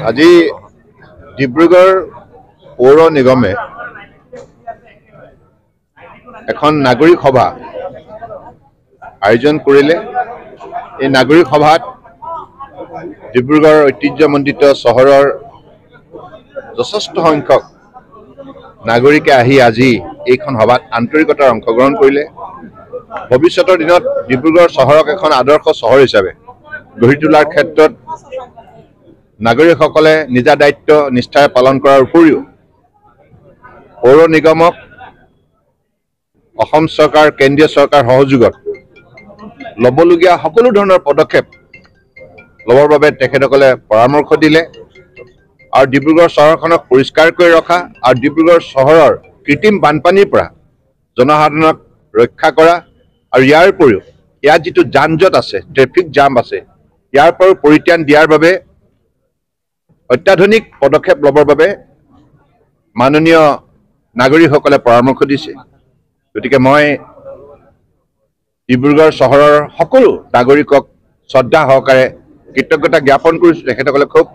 আজি ডিব্ৰুগড় পৌৰ নিগমে এখন নাগৰিক সভা আয়োজন কৰিলে। এই নাগৰিক সভাত ডিব্ৰুগড় ঐতিহ্যমণ্ডিত চহৰৰ যথেষ্ট সংখ্যক নাগৰিকে আহি আজি এইখন সভাত আন্তৰিকতাৰ অংশগ্ৰহণ কৰিলে। ভৱিষ্যতৰ দিনত ডিব্ৰুগড় চহৰক এখন আদৰ্শ চহৰ হিচাপে গঢ়ি তোলাৰ ক্ষেত্ৰত নাগৰিকসকলে নিজা দায়িত্ব নিষ্ঠাৰে পালন কৰাৰ উপৰিও পৌৰ নিগমক অসম চৰকাৰ কেন্দ্ৰীয় চৰকাৰ সহযোগত ল'বলগীয়া সকলো ধৰণৰ পদক্ষেপ ল'বৰ বাবে তেখেতসকলে পৰামৰ্শ দিলে আৰু ডিব্ৰুগড় চহৰখনক পৰিষ্কাৰ কৰি ৰখা আৰু ডিব্ৰুগড় চহৰৰ কৃত্ৰিম বানপানীৰ পৰা জনসাধাৰণক ৰক্ষা কৰা আৰু ইয়াৰ উপৰিও ইয়াত যিটো যান জঁট আছে, ট্ৰেফিক জাম আছে, ইয়াৰ পৰাও পৰিত্ৰাণ দিয়াৰ বাবে অত্যাধুনিক পদক্ষেপ ল'বৰ বাবে মাননীয় নাগৰিকসকলে পৰামৰ্শ দিছে। গতিকে মই ডিব্ৰুগড় চহৰৰ সকলো নাগৰিকক শ্ৰদ্ধা সহকাৰে কৃতজ্ঞতা জ্ঞাপন কৰিছোঁ। তেখেতসকলে খুব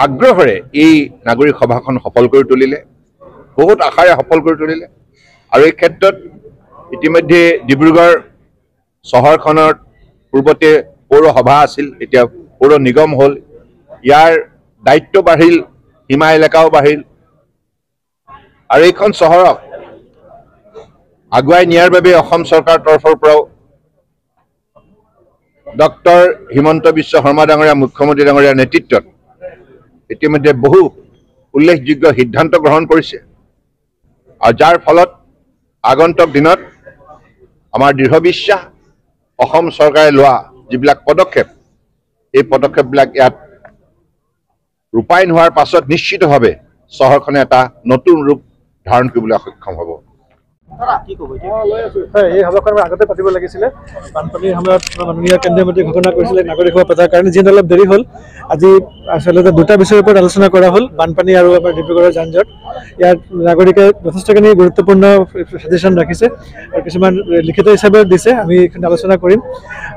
আগ্ৰহেৰে এই নাগৰিক সভাখন সফল কৰি তুলিলে, বহুত আশাৰে সফল কৰি তুলিলে। আৰু এই ক্ষেত্ৰত ইতিমধ্যে ডিব্ৰুগড় চহৰখনৰ পূৰ্বতে পৌৰসভা আছিল, এতিয়া পৌৰ নিগম হ'ল। ইয়াৰ দায়িত্ব বাঢ়িল, সীমা এলেকাও বাঢ়িল আৰু এইখন চহৰক আগুৱাই নিয়াৰ বাবে অসম চৰকাৰৰ তৰফৰ পৰাও ডক্টৰ হিমন্ত বিশ্ব শৰ্মা ডাঙৰীয়া মুখ্যমন্ত্ৰী ডাঙৰীয়াৰ নেতৃত্বত ইতিমধ্যে বহু উল্লেখযোগ্য সিদ্ধান্ত গ্ৰহণ কৰিছে আৰু যাৰ ফলত আগন্তুক দিনত আমাৰ দৃঢ় বিশ্বাস অসম চৰকাৰে লোৱা যিবিলাক পদক্ষেপ, এই পদক্ষেপবিলাক ইয়াত ৰূপায়ণ হোৱাৰ পাছত নিশ্চিতভাৱে চহৰখনে এটা নতুন ৰূপ ধাৰণ কৰিবলৈ সক্ষম হ'ব। এই সভাখন আগতে পাতিব লাগিছিলে। বানপানীৰ সময়ত মাননীয় কেন্দ্ৰীয় মন্ত্ৰী ঘোষণা কৰিছিলে নাগৰিক সভা পতাৰ কাৰণে, যিহেতু অলপ দেৰি হ'ল। আজি আচলতে দুটা বিষয়ৰ ওপৰত আলোচনা কৰা হ'ল, বানপানী আৰু আমাৰ ডিব্ৰুগড়ৰ যান জঁট। ইয়াত নাগৰিকে যথেষ্টখিনি গুৰুত্বপূৰ্ণ সাজেশ্যন ৰাখিছে আৰু কিছুমান লিখিত হিচাপেও দিছে। আমি এইখিনি আলোচনা কৰিম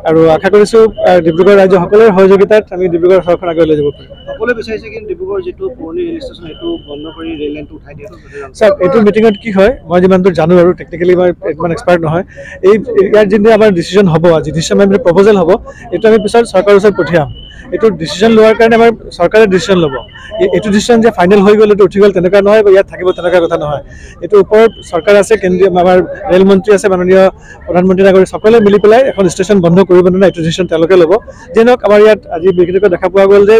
আৰু আশা কৰিছোঁ ডিব্ৰুগড় ৰাজ্য সকলোৰে সহযোগিতাত আমি ডিব্ৰুগড় চহৰখন আগুৱাই লৈ যাব পাৰিম। সকলোৱে বিচাৰিছে কিন্তু ডিব্ৰুগড় যিটো পুৰণি ৰেল ষ্টেচন সেইটো বন্ধ কৰি ৰেল লাইনটো উঠাই দিয়াটো। ছাৰ, এইটো মিটিঙত কি হয়, মই যিমান দূৰ জানো আৰু টেকনিকেলি মই ইমান এক্সপাৰ্ট নহয়, ইয়াৰ যিটো আমাৰ ডিচিশ্যন হ'ব, আজি ডিচিশ্যন মানে প্ৰপ'জেল হ'ব, এইটো আমি পিছত চৰকাৰৰ ওচৰত পঠিয়াম। এইটো ডিচিশ্যন লোৱাৰ কাৰণে আমাৰ চৰকাৰে ডিচিশ্যন ল'ব। এইটো ডিচিশ্যন যে ফাইনেল হৈ গ'ল, এইটো উঠি গ'ল তেনেকুৱা নহয়, বা ইয়াত থাকিব তেনেকুৱা কথা নহয়। এইটো ওপৰত চৰকাৰ আছে, কেন্দ্ৰীয় আমাৰ ৰেল মন্ত্ৰী আছে, মাননীয় প্ৰধানমন্ত্ৰী ডাঙৰীয়া, সকলোৱে মিলি পেলাই এখন ষ্টেচন বন্ধ কৰিব নে নাই এইটো ডিচিশ্যন তেওঁলোকে ল'ব। যিহওক আমাৰ ইয়াত আজি বিশেষকৈ দেখা পোৱা গ'ল যে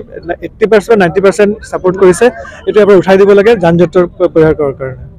80% 90% ছাপোৰ্ট কৰিছে, এইটো এবাৰ উঠাই দিব লাগে যান জঁটৰ পৰিহাৰ কৰাৰ কাৰণে।